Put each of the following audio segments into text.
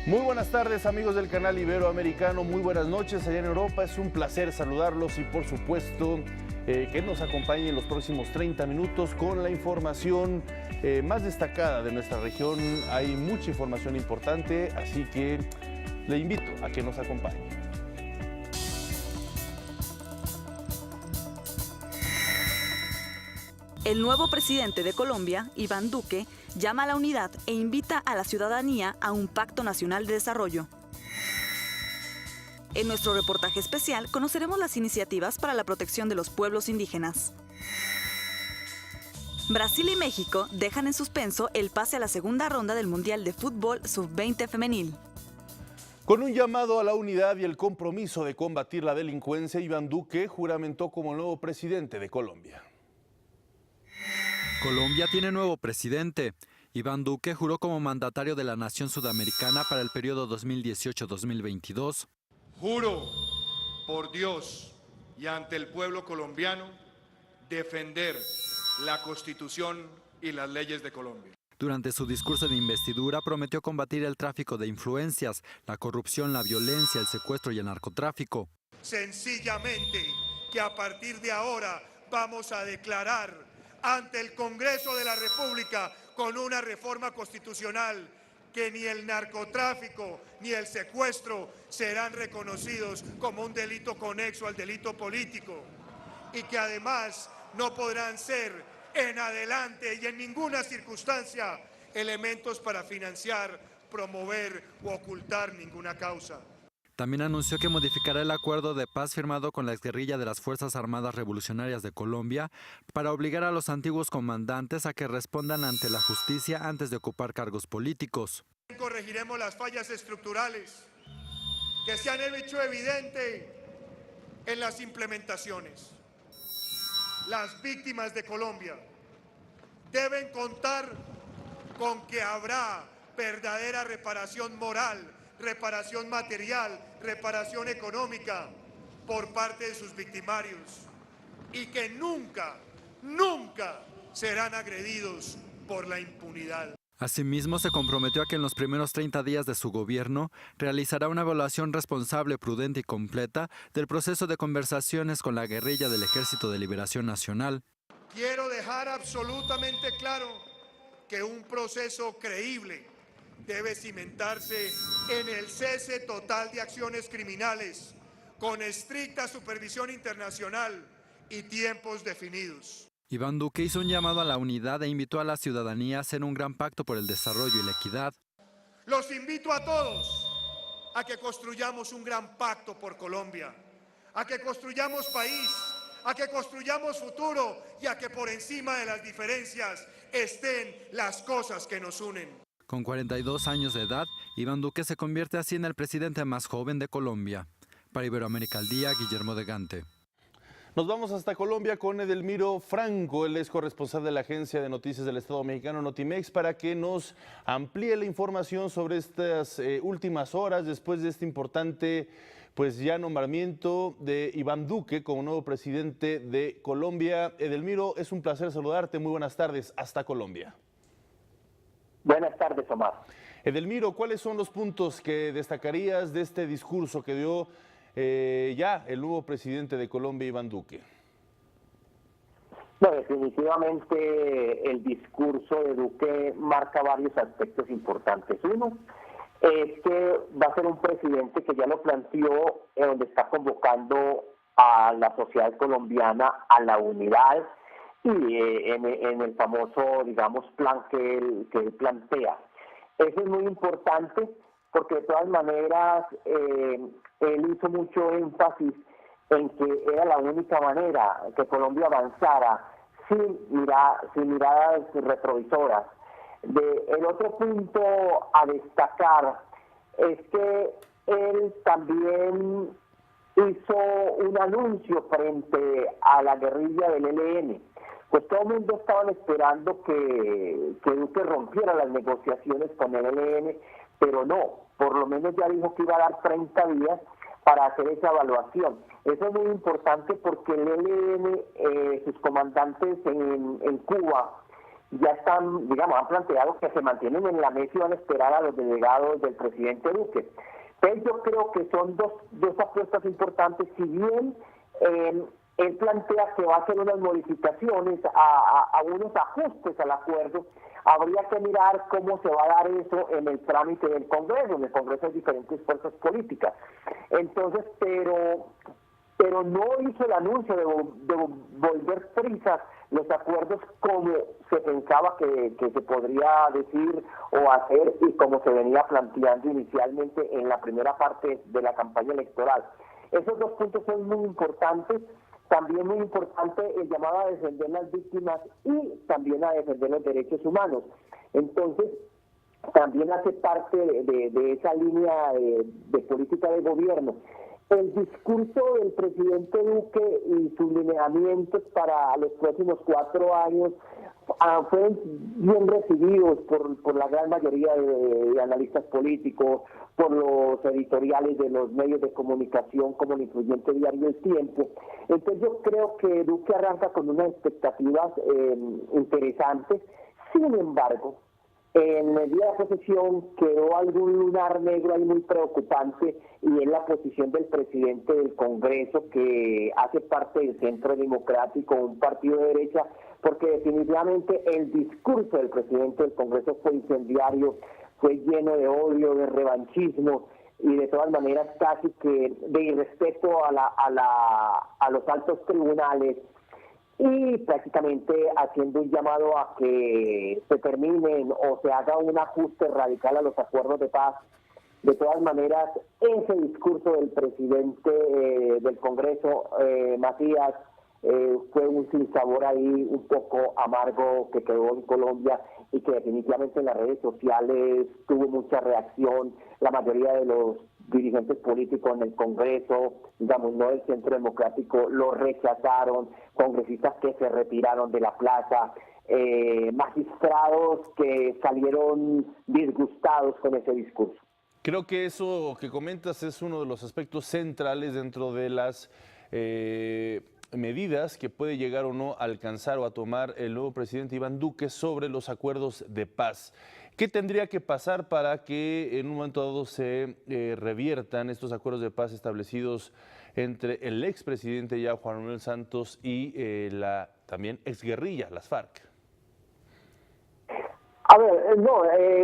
Muy buenas tardes, amigos del canal Iberoamericano, muy buenas noches allá en Europa. Es un placer saludarlos y por supuesto que nos acompañen en los próximos 30 minutos con la información más destacada de nuestra región. Hay mucha información importante, así que le invito a que nos acompañe. El nuevo presidente de Colombia, Iván Duque, llama a la unidad e invita a la ciudadanía a un pacto nacional de desarrollo. En nuestro reportaje especial conoceremos las iniciativas para la protección de los pueblos indígenas. Brasil y México dejan en suspenso el pase a la segunda ronda del Mundial de Fútbol Sub-20 femenil. Con un llamado a la unidad y el compromiso de combatir la delincuencia, Iván Duque juramentó como nuevo presidente de Colombia. Colombia tiene nuevo presidente. Iván Duque juró como mandatario de la nación sudamericana para el periodo 2018-2022. Juro por Dios y ante el pueblo colombiano defender la Constitución y las leyes de Colombia. Durante su discurso de investidura prometió combatir el tráfico de influencias, la corrupción, la violencia, el secuestro y el narcotráfico. Sencillamente que a partir de ahora vamos a declarar ante el Congreso de la República con una reforma constitucional que ni el narcotráfico ni el secuestro serán reconocidos como un delito conexo al delito político y que además no podrán ser en adelante y en ninguna circunstancia elementos para financiar, promover u ocultar ninguna causa. También anunció que modificará el acuerdo de paz firmado con la exguerrilla de las Fuerzas Armadas Revolucionarias de Colombia para obligar a los antiguos comandantes a que respondan ante la justicia antes de ocupar cargos políticos. Corregiremos las fallas estructurales que se han hecho evidente en las implementaciones. Las víctimas de Colombia deben contar con que habrá verdadera reparación moral, reparación material, reparación económica por parte de sus victimarios y que nunca serán agredidos por la impunidad. Asimismo, se comprometió a que en los primeros 30 días de su gobierno realizará una evaluación responsable, prudente y completa del proceso de conversaciones con la guerrilla del Ejército de Liberación Nacional. Quiero dejar absolutamente claro que un proceso creíble debe cimentarse en el cese total de acciones criminales, con estricta supervisión internacional y tiempos definidos. Iván Duque hizo un llamado a la unidad e invitó a la ciudadanía a hacer un gran pacto por el desarrollo y la equidad. Los invito a todos a que construyamos un gran pacto por Colombia, a que construyamos país, a que construyamos futuro y a que por encima de las diferencias estén las cosas que nos unen. Con 42 años de edad, Iván Duque se convierte así en el presidente más joven de Colombia. Para Iberoamérica al Día, Guillermo de Gante. Nos vamos hasta Colombia con Edelmiro Franco, él es corresponsal de la agencia de noticias del Estado mexicano Notimex, para que nos amplíe la información sobre estas últimas horas después de este importante ya nombramiento de Iván Duque como nuevo presidente de Colombia. Edelmiro, es un placer saludarte, muy buenas tardes hasta Colombia. Buenas tardes, Omar. Edelmiro, ¿cuáles son los puntos que destacarías de este discurso que dio ya el nuevo presidente de Colombia, Iván Duque? No, definitivamente el discurso de Duque marca varios aspectos importantes. Uno es que va a ser un presidente que ya lo planteó, donde está convocando a la sociedad colombiana a la unidad y en el famoso, digamos, plan que él plantea. Eso es muy importante porque de todas maneras él hizo mucho énfasis en que era la única manera que Colombia avanzara sin miradas retrovisoras. El otro punto a destacar es que él también hizo un anuncio frente a la guerrilla del ELN. Pues todo el mundo estaba esperando que Duque rompiera las negociaciones con el ELN, pero no, por lo menos ya dijo que iba a dar 30 días para hacer esa evaluación. Eso es muy importante porque el ELN, sus comandantes en Cuba ya están, digamos, han planteado que se mantienen en la mesa y van a esperar a los delegados del presidente Duque. Entonces yo creo que son dos apuestas importantes. Si bien él plantea que va a hacer unas modificaciones a unos ajustes al acuerdo, habría que mirar cómo se va a dar eso en el trámite del Congreso. En el Congreso hay diferentes fuerzas políticas. Entonces, pero no hizo el anuncio de volver prisas los acuerdos como se pensaba que se podría decir o hacer y como se venía planteando inicialmente en la primera parte de la campaña electoral. Esos dos puntos son muy importantes. También muy importante el llamado a defender las víctimas y también a defender los derechos humanos. Entonces, también hace parte de esa línea de política de gobierno. El discurso del presidente Duque y sus lineamientos para los próximos 4 años fueron bien recibidos por la gran mayoría de analistas políticos, por los editoriales de los medios de comunicación como el influyente diario El Tiempo. Entonces yo creo que Duque arranca con unas expectativas interesantes. Sin embargo, en el día de posesión quedó algún lunar negro ahí muy preocupante, y es la posición del presidente del Congreso, que hace parte del Centro Democrático, un partido de derecha, porque definitivamente el discurso del presidente del Congreso fue incendiario, fue lleno de odio, de revanchismo y de todas maneras casi que de irrespeto a los altos tribunales, y prácticamente haciendo un llamado a que se terminen o se haga un ajuste radical a los acuerdos de paz. De todas maneras, ese discurso del presidente del Congreso, Matías, fue un sinsabor ahí un poco amargo que quedó en Colombia, y que definitivamente en las redes sociales tuvo mucha reacción. La mayoría de los dirigentes políticos en el Congreso, digamos, no del Centro Democrático, lo rechazaron, congresistas que se retiraron de la plaza, magistrados que salieron disgustados con ese discurso. Creo que eso que comentas es uno de los aspectos centrales dentro de las medidas que puede llegar o no a alcanzar o a tomar el nuevo presidente Iván Duque sobre los acuerdos de paz. ¿Qué tendría que pasar para que en un momento dado se reviertan estos acuerdos de paz establecidos entre el expresidente ya Juan Manuel Santos y la también exguerrilla, las FARC? A ver, no,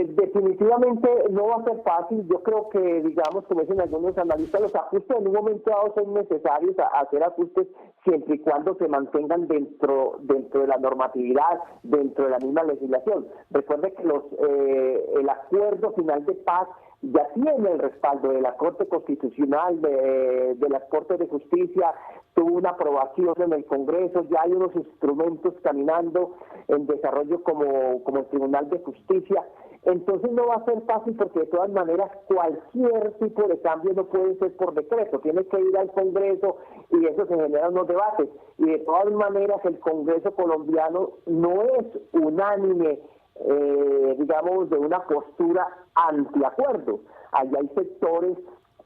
definitivamente no va a ser fácil. Yo creo que, digamos, como dicen algunos analistas, los ajustes en un momento dado son necesarios, hacer ajustes siempre y cuando se mantengan dentro de la normatividad, dentro de la misma legislación. Recuerde que el acuerdo final de paz ya tiene el respaldo de la Corte Constitucional, de las Cortes de Justicia, tuvo una aprobación en el Congreso, ya hay unos instrumentos caminando en desarrollo como el Tribunal de Justicia. Entonces no va a ser fácil, porque de todas maneras cualquier tipo de cambio no puede ser por decreto, tiene que ir al Congreso y eso se genera unos debates. Y de todas maneras el Congreso colombiano no es unánime, digamos, de una postura antiacuerdo. Allá hay sectores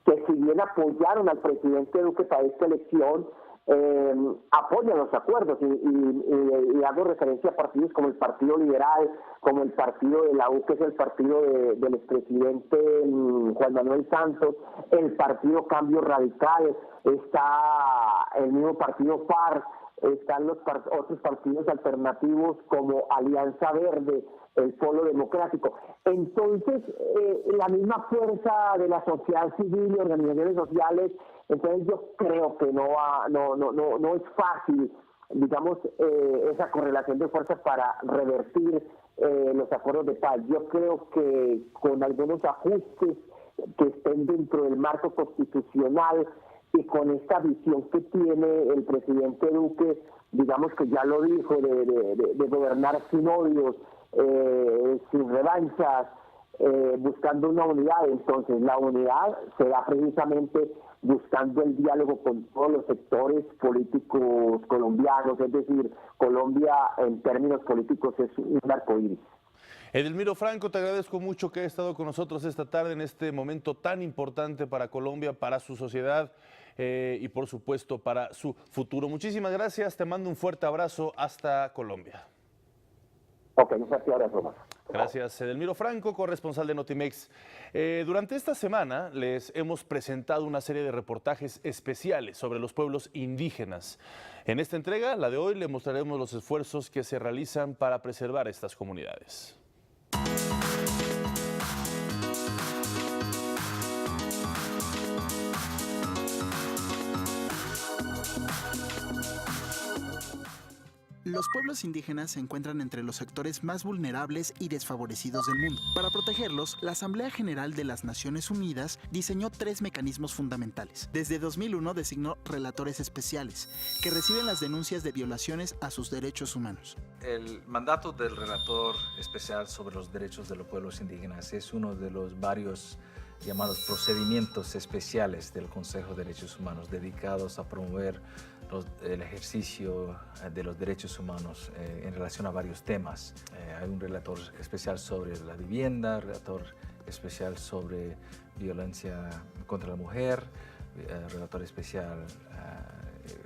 que, si bien apoyaron al presidente Duque para esta elección, apoyan los acuerdos, y hago referencia a partidos como el Partido Liberal, como el partido de la U, que es el partido del expresidente Juan Manuel Santos, el partido Cambio Radical, está el mismo partido FARC, están los otros partidos alternativos como Alianza Verde, el Polo Democrático. Entonces, la misma fuerza de la sociedad civil y organizaciones sociales. Entonces yo creo que no es fácil, digamos, esa correlación de fuerzas para revertir los acuerdos de paz. Yo creo que con algunos ajustes que estén dentro del marco constitucional y con esta visión que tiene el presidente Duque, digamos que ya lo dijo, de gobernar sin odios, sin revanchas, buscando una unidad. Entonces la unidad se da precisamente buscando el diálogo con todos los sectores políticos colombianos, es decir, Colombia en términos políticos es un arcoíris. Edelmiro Franco, te agradezco mucho que hayas estado con nosotros esta tarde en este momento tan importante para Colombia, para su sociedad y por supuesto para su futuro. Muchísimas gracias, te mando un fuerte abrazo hasta Colombia. Ok, un fuerte abrazo más. Gracias, Edelmiro Franco, corresponsal de Notimex. Durante esta semana les hemos presentado una serie de reportajes especiales sobre los pueblos indígenas. En esta entrega, la de hoy, le mostraremos los esfuerzos que se realizan para preservar estas comunidades. Los pueblos indígenas se encuentran entre los sectores más vulnerables y desfavorecidos del mundo. Para protegerlos, la Asamblea General de las Naciones Unidas diseñó 3 mecanismos fundamentales. Desde 2001 designó relatores especiales, que reciben las denuncias de violaciones a sus derechos humanos. El mandato del relator especial sobre los derechos de los pueblos indígenas es uno de los varios llamados procedimientos especiales del Consejo de Derechos Humanos dedicados a promover el ejercicio de los derechos humanos en relación a varios temas. Hay un relator especial sobre la vivienda, relator especial sobre violencia contra la mujer, relator especial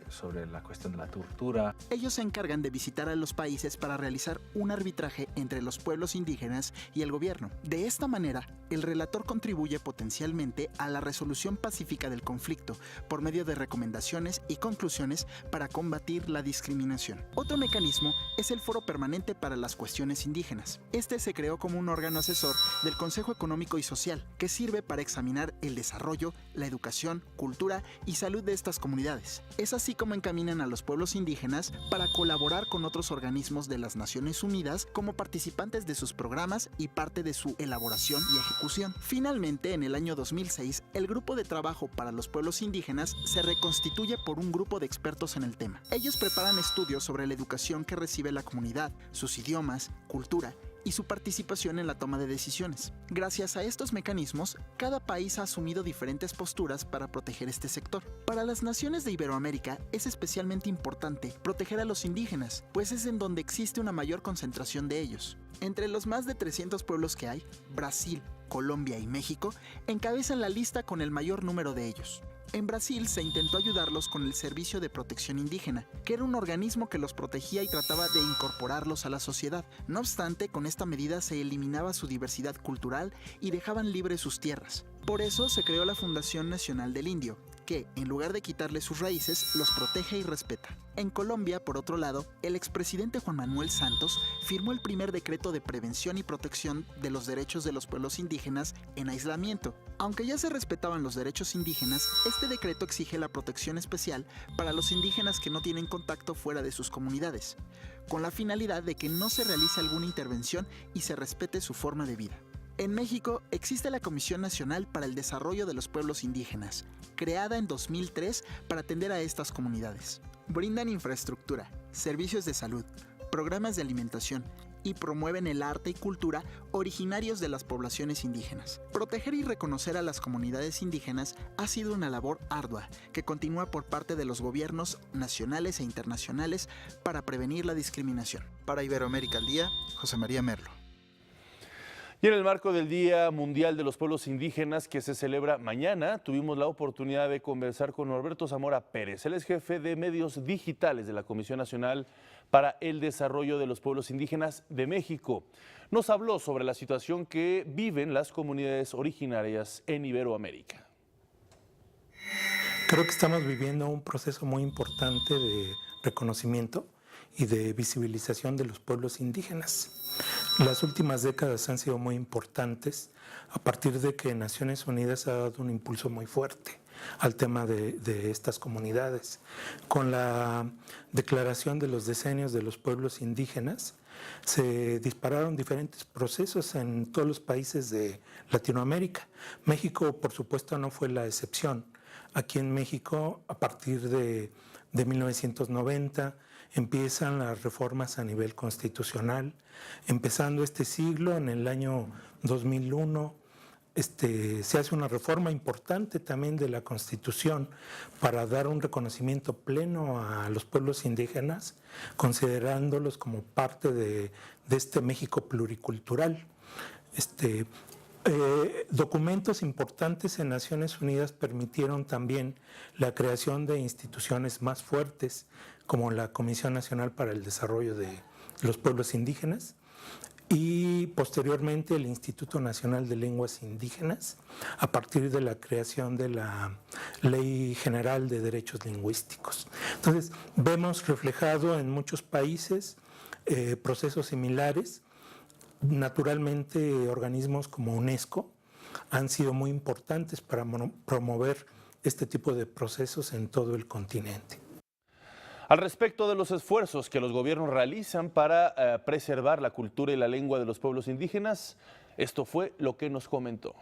sobre la cuestión de la tortura. Ellos se encargan de visitar a los países para realizar un arbitraje entre los pueblos indígenas y el gobierno. De esta manera, el relator contribuye potencialmente a la resolución pacífica del conflicto por medio de recomendaciones y conclusiones para combatir la discriminación. Otro mecanismo es el Foro Permanente para las Cuestiones Indígenas. Este se creó como un órgano asesor del Consejo Económico y Social, que sirve para examinar el desarrollo, la educación, cultura y salud de estas comunidades. Es así como encaminan a los pueblos indígenas para colaborar con otros organismos de las Naciones Unidas como participantes de sus programas y parte de su elaboración y ejecución. Finalmente, en el año 2006, el Grupo de Trabajo para los Pueblos Indígenas se reconstituye por un grupo de expertos en el tema. Ellos preparan estudios sobre la educación que recibe la comunidad, sus idiomas, cultura y su participación en la toma de decisiones. Gracias a estos mecanismos, cada país ha asumido diferentes posturas para proteger este sector. Para las naciones de Iberoamérica es especialmente importante proteger a los indígenas, pues es en donde existe una mayor concentración de ellos. Entre los más de 300 pueblos que hay, Brasil, Colombia y México encabezan la lista con el mayor número de ellos. En Brasil se intentó ayudarlos con el Servicio de Protección Indígena, que era un organismo que los protegía y trataba de incorporarlos a la sociedad. No obstante, con esta medida se eliminaba su diversidad cultural y dejaban libres sus tierras. Por eso se creó la Fundación Nacional del Indio, que, en lugar de quitarles sus raíces, los protege y respeta. En Colombia, por otro lado, el expresidente Juan Manuel Santos firmó el primer decreto de prevención y protección de los derechos de los pueblos indígenas en aislamiento. Aunque ya se respetaban los derechos indígenas, este decreto exige la protección especial para los indígenas que no tienen contacto fuera de sus comunidades, con la finalidad de que no se realice alguna intervención y se respete su forma de vida. En México existe la Comisión Nacional para el Desarrollo de los Pueblos Indígenas, creada en 2003 para atender a estas comunidades. Brindan infraestructura, servicios de salud, programas de alimentación y promueven el arte y cultura originarios de las poblaciones indígenas. Proteger y reconocer a las comunidades indígenas ha sido una labor ardua que continúa por parte de los gobiernos nacionales e internacionales para prevenir la discriminación. Para Iberoamérica al Día, José María Merlo. Y en el marco del Día Mundial de los Pueblos Indígenas, que se celebra mañana, tuvimos la oportunidad de conversar con Norberto Zamora Pérez. Él es jefe de medios digitales de la Comisión Nacional para el Desarrollo de los Pueblos Indígenas de México. Nos habló sobre la situación que viven las comunidades originarias en Iberoamérica. Creo que estamos viviendo un proceso muy importante de reconocimiento y de visibilización de los pueblos indígenas. Las últimas décadas han sido muy importantes a partir de que Naciones Unidas ha dado un impulso muy fuerte al tema de estas comunidades. Con la declaración de los decenios de los pueblos indígenas, se dispararon diferentes procesos en todos los países de Latinoamérica. México, por supuesto, no fue la excepción. Aquí en México, a partir de 1990, empiezan las reformas a nivel constitucional. Empezando este siglo, en el año 2001, se hace una reforma importante también de la Constitución para dar un reconocimiento pleno a los pueblos indígenas, considerándolos como parte de este México pluricultural. Documentos importantes en Naciones Unidas permitieron también la creación de instituciones más fuertes, como la Comisión Nacional para el Desarrollo de los Pueblos Indígenas, y posteriormente el Instituto Nacional de Lenguas Indígenas, a partir de la creación de la Ley General de Derechos Lingüísticos. Entonces, vemos reflejado en muchos países procesos similares. Naturalmente, organismos como UNESCO han sido muy importantes para promover este tipo de procesos en todo el continente. Al respecto de los esfuerzos que los gobiernos realizan para preservar la cultura y la lengua de los pueblos indígenas, esto fue lo que nos comentó.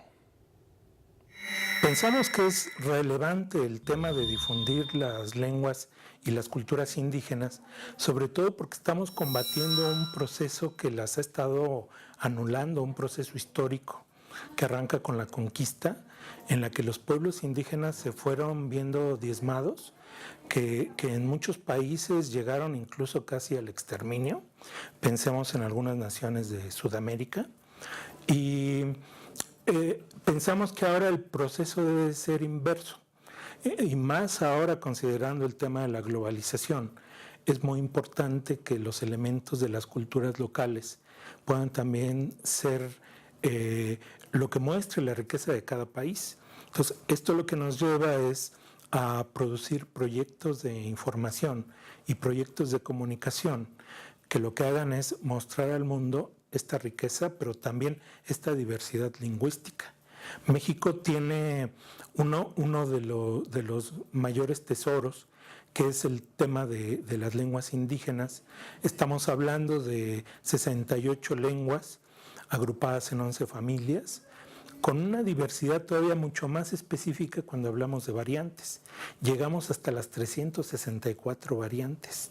Pensamos que es relevante el tema de difundir las lenguas y las culturas indígenas, sobre todo porque estamos combatiendo un proceso que las ha estado anulando, un proceso histórico que arranca con la conquista, en la que los pueblos indígenas se fueron viendo diezmados, que en muchos países llegaron incluso casi al exterminio. Pensemos en algunas naciones de Sudamérica. Y pensamos que ahora el proceso debe ser inverso. Y más ahora considerando el tema de la globalización, es muy importante que los elementos de las culturas locales puedan también ser lo que muestre la riqueza de cada país. Entonces, esto lo que nos lleva es a producir proyectos de información y proyectos de comunicación que lo que hagan es mostrar al mundo esta riqueza, pero también esta diversidad lingüística. México tiene uno de los mayores tesoros, que es el tema de las lenguas indígenas. Estamos hablando de 68 lenguas agrupadas en 11 familias, con una diversidad todavía mucho más específica cuando hablamos de variantes. Llegamos hasta las 364 variantes.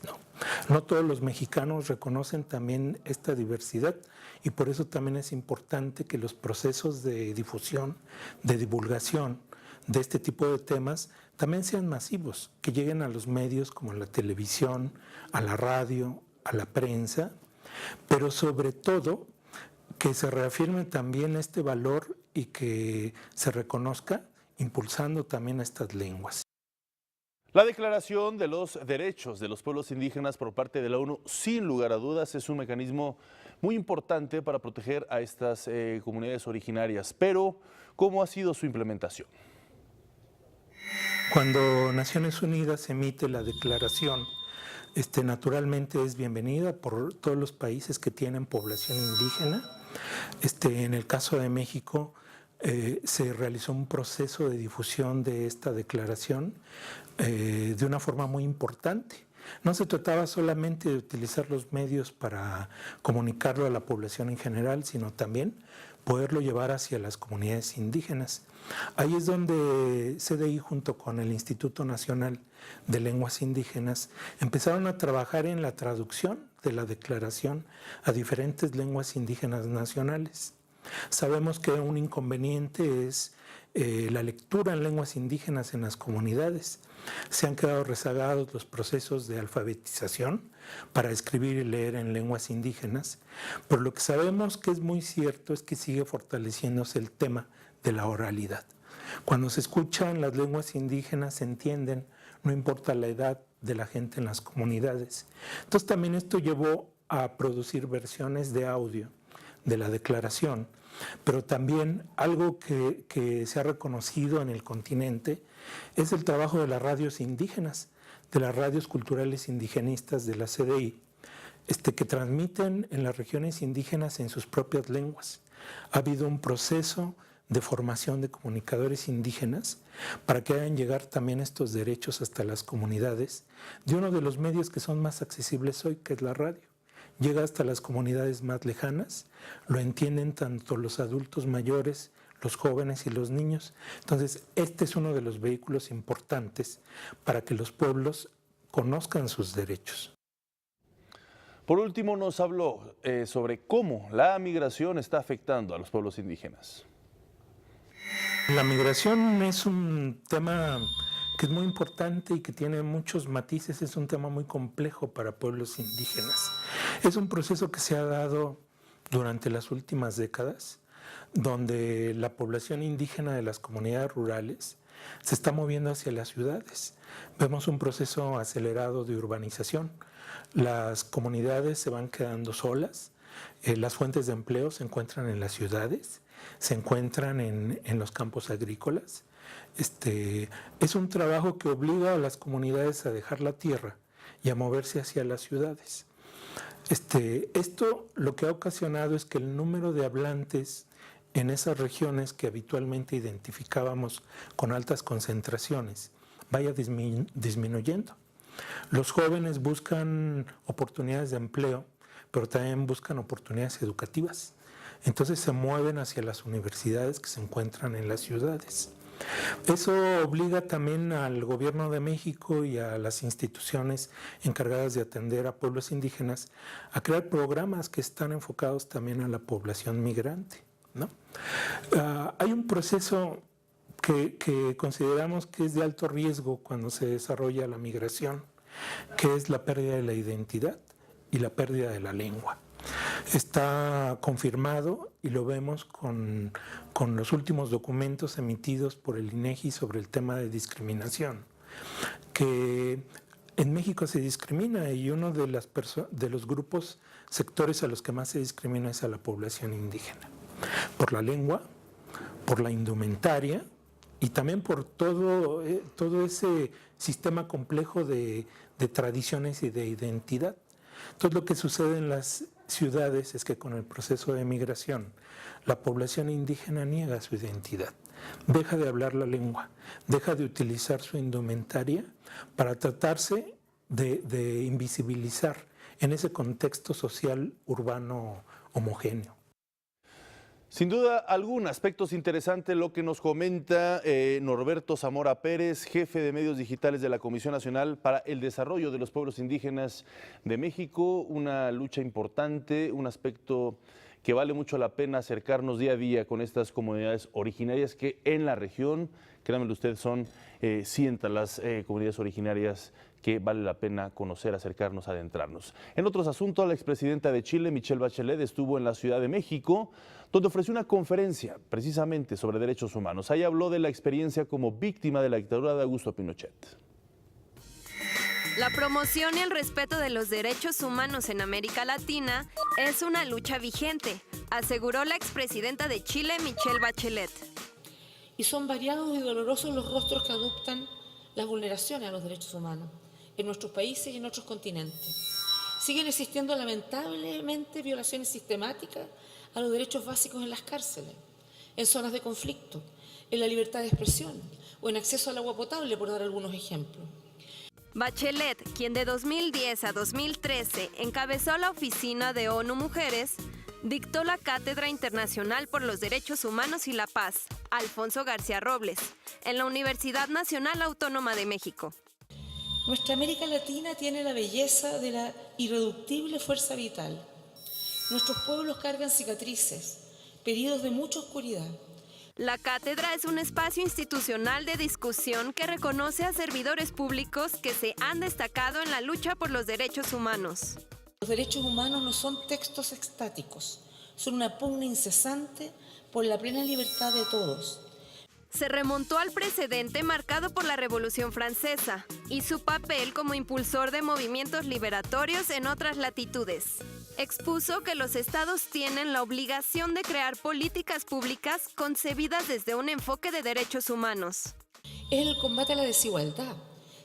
No todos los mexicanos reconocen también esta diversidad y por eso también es importante que los procesos de difusión, de divulgación de este tipo de temas también sean masivos, que lleguen a los medios como la televisión, a la radio, a la prensa, pero sobre todo que se reafirme también este valor y que se reconozca impulsando también a estas lenguas. La Declaración de los Derechos de los Pueblos Indígenas por parte de la ONU, sin lugar a dudas, es un mecanismo muy importante para proteger a estas comunidades originarias. Pero, ¿cómo ha sido su implementación? Cuando Naciones Unidas emite la declaración, naturalmente es bienvenida por todos los países que tienen población indígena. En el caso de México, se realizó un proceso de difusión de esta declaración de una forma muy importante. No se trataba solamente de utilizar los medios para comunicarlo a la población en general, sino también poderlo llevar hacia las comunidades indígenas. Ahí es donde CDI junto con el Instituto Nacional de Lenguas Indígenas empezaron a trabajar en la traducción de la declaración a diferentes lenguas indígenas nacionales. Sabemos que un inconveniente es la lectura en lenguas indígenas en las comunidades. Se han quedado rezagados los procesos de alfabetización para escribir y leer en lenguas indígenas, pero lo que sabemos que es muy cierto es que sigue fortaleciéndose el tema de la oralidad. Cuando se escuchan las lenguas indígenas se entienden, no importa la edad de la gente en las comunidades. Entonces también esto llevó a producir versiones de audio de la declaración, pero también algo que se ha reconocido en el continente es el trabajo de las radios indígenas, de las radios culturales indigenistas de la CDI, que transmiten en las regiones indígenas en sus propias lenguas. Ha habido un proceso de formación de comunicadores indígenas para que hagan llegar también estos derechos hasta las comunidades de uno de los medios que son más accesibles hoy, que es la radio. Llega hasta las comunidades más lejanas, lo entienden tanto los adultos mayores, los jóvenes y los niños. Entonces, este es uno de los vehículos importantes para que los pueblos conozcan sus derechos. Por último, nos habló sobre cómo la migración está afectando a los pueblos indígenas. La migración es un tema que es muy importante y que tiene muchos matices, es un tema muy complejo para pueblos indígenas. Es un proceso que se ha dado durante las últimas décadas, donde la población indígena de las comunidades rurales se está moviendo hacia las ciudades. Vemos un proceso acelerado de urbanización. Las comunidades se van quedando solas, Las fuentes de empleo se encuentran en las ciudades, se encuentran en los campos agrícolas. Es un trabajo que obliga a las comunidades a dejar la tierra y a moverse hacia las ciudades. Esto lo que ha ocasionado es que el número de hablantes en esas regiones que habitualmente identificábamos con altas concentraciones vaya disminuyendo. Los jóvenes buscan oportunidades de empleo, pero también buscan oportunidades educativas. Entonces se mueven hacia las universidades que se encuentran en las ciudades. Eso obliga también al gobierno de México y a las instituciones encargadas de atender a pueblos indígenas a crear programas que están enfocados también a la población migrante, ¿no? Hay un proceso que consideramos que es de alto riesgo cuando se desarrolla la migración, que es la pérdida de la identidad y la pérdida de la lengua. Está confirmado y lo vemos con los últimos documentos emitidos por el INEGI sobre el tema de discriminación, que en México se discrimina y uno de los grupos, sectores a los que más se discrimina es a la población indígena, por la lengua, por la indumentaria y también por todo ese sistema complejo de tradiciones y de identidad. Entonces lo que sucede en las ciudades es que con el proceso de migración la población indígena niega su identidad, deja de hablar la lengua, deja de utilizar su indumentaria para tratarse de invisibilizar en ese contexto social urbano homogéneo. Sin duda algún, aspectos interesantes lo que nos comenta Norberto Zamora Pérez, jefe de medios digitales de la Comisión Nacional para el Desarrollo de los Pueblos Indígenas de México. Una lucha importante, un aspecto que vale mucho la pena acercarnos día a día con estas comunidades originarias que en la región, créanmelo ustedes, son cientos las comunidades originarias que vale la pena conocer, acercarnos, adentrarnos. En otros asuntos, la expresidenta de Chile, Michelle Bachelet, estuvo en la Ciudad de México, donde ofreció una conferencia precisamente sobre derechos humanos. Ahí habló de la experiencia como víctima de la dictadura de Augusto Pinochet. La promoción y el respeto de los derechos humanos en América Latina es una lucha vigente, aseguró la expresidenta de Chile, Michelle Bachelet. Y son variados y dolorosos los rostros que adoptan las vulneraciones a los derechos humanos en nuestros países y en otros continentes. Siguen existiendo lamentablemente violaciones sistemáticas a los derechos básicos en las cárceles, en zonas de conflicto, en la libertad de expresión o en acceso al agua potable, por dar algunos ejemplos. Bachelet, quien de 2010 a 2013 encabezó la Oficina de ONU Mujeres, dictó la Cátedra Internacional por los Derechos Humanos y la Paz, Alfonso García Robles, en la Universidad Nacional Autónoma de México. Nuestra América Latina tiene la belleza de la irreductible fuerza vital. Nuestros pueblos cargan cicatrices, periodos de mucha oscuridad. La cátedra es un espacio institucional de discusión que reconoce a servidores públicos que se han destacado en la lucha por los derechos humanos. Los derechos humanos no son textos estáticos, son una pugna incesante por la plena libertad de todos. Se remontó al precedente marcado por la Revolución Francesa y su papel como impulsor de movimientos liberatorios en otras latitudes. Expuso que los estados tienen la obligación de crear políticas públicas concebidas desde un enfoque de derechos humanos. Es el combate a la desigualdad,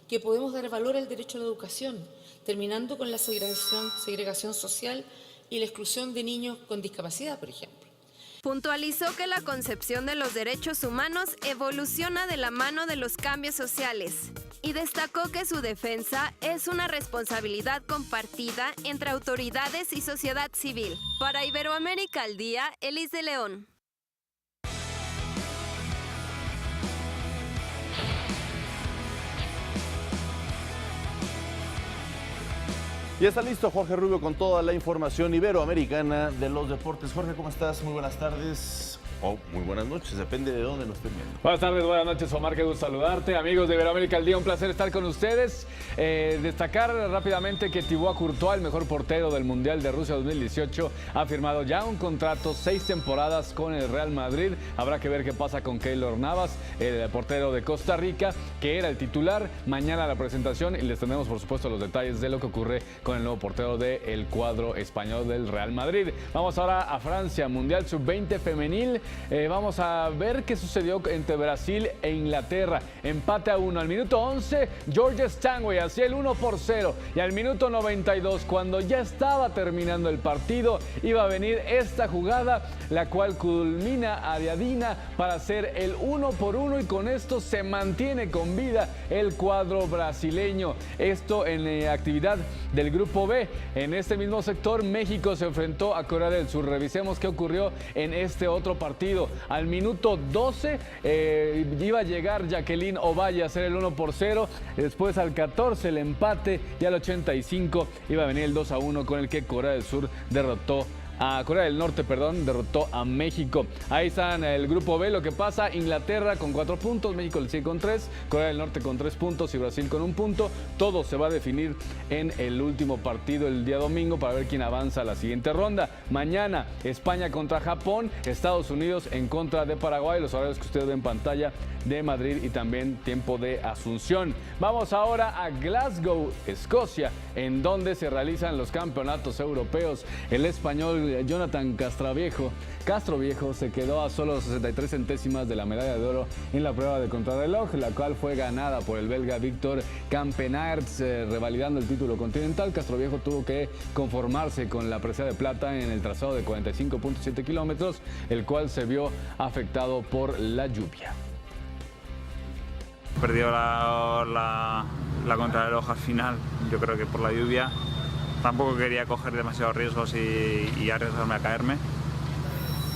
que podemos dar valor al derecho a la educación, terminando con la segregación social y la exclusión de niños con discapacidad, por ejemplo. Puntualizó que la concepción de los derechos humanos evoluciona de la mano de los cambios sociales y destacó que su defensa es una responsabilidad compartida entre autoridades y sociedad civil. Para Iberoamérica al Día, Elis de León. Ya está listo Jorge Rubio con toda la información iberoamericana de los deportes. Jorge, ¿cómo estás? Muy buenas tardes. o muy buenas noches, depende de dónde nos estén viendo. Buenas tardes, buenas noches, Omar, qué gusto saludarte. Amigos de Iberoamérica al Día, un placer estar con ustedes. Destacar rápidamente que Thibaut Courtois, el mejor portero del Mundial de Rusia 2018, ha firmado ya un contrato, 6 temporadas con el Real Madrid. Habrá que ver qué pasa con Keylor Navas, el portero de Costa Rica, que era el titular. Mañana la presentación y les tendremos, por supuesto, los detalles de lo que ocurre con el nuevo portero del cuadro español del Real Madrid. Vamos ahora a Francia, Mundial Sub-20 femenil. Vamos a ver qué sucedió entre Brasil e Inglaterra. Empate a 1. Al minuto 11, George Stanway hacía el 1-0. Y al minuto 92, cuando ya estaba terminando el partido, iba a venir esta jugada, la cual culmina a Ariadina para hacer el 1-1. Y con esto se mantiene con vida el cuadro brasileño. Esto en actividad del Grupo B. En este mismo sector, México se enfrentó a Corea del Sur. Revisemos qué ocurrió en este otro partido. Al minuto 12 iba a llegar Jacqueline Ovalle a hacer el 1-0. Después al 14 el empate y al 85 iba a venir el 2-1 con el que Corea del Norte derrotó a México. Ahí están el Grupo B, lo que pasa: Inglaterra con 4 puntos, México le sigue con 3, Corea del Norte con 3 puntos y Brasil con 1 punto. Todo se va a definir en el último partido el día domingo para ver quién avanza a la siguiente ronda. Mañana, España contra Japón, Estados Unidos en contra de Paraguay, los horarios que ustedes ven en pantalla de Madrid y también tiempo de Asunción. Vamos ahora a Glasgow, Escocia, en donde se realizan los campeonatos europeos. El español Jonathan Castroviejo se quedó a solo 63 centésimas de la medalla de oro en la prueba de contrarreloj, la cual fue ganada por el belga Victor Campenaerts, revalidando el título continental. Castroviejo tuvo que conformarse con la presea de plata en el trazado de 45.7 kilómetros, el cual se vio afectado por la lluvia. Perdió la contrarreloj al final, yo creo que por la lluvia. Tampoco quería coger demasiados riesgos y arriesgarme a caerme.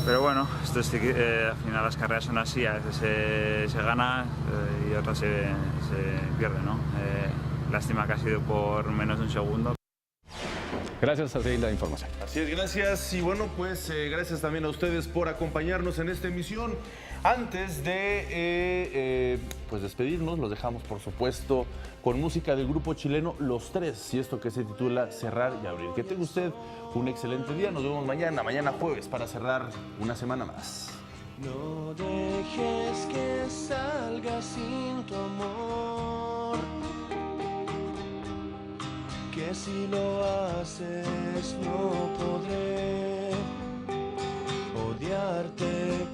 Pero bueno, al final las carreras son así, a veces se gana y otras se pierde, ¿no? Lástima que ha sido por menos de un segundo. Gracias, así la información. Así es, gracias. Y bueno, pues gracias también a ustedes por acompañarnos en esta emisión. Antes de pues despedirnos, los dejamos, por supuesto, con música del grupo chileno Los Tres, y esto que se titula Cerrar y Abrir. Que tenga usted un excelente día. Nos vemos mañana jueves, para cerrar una semana más. No dejes que salga sin tu amor, que si lo haces no podré odiarte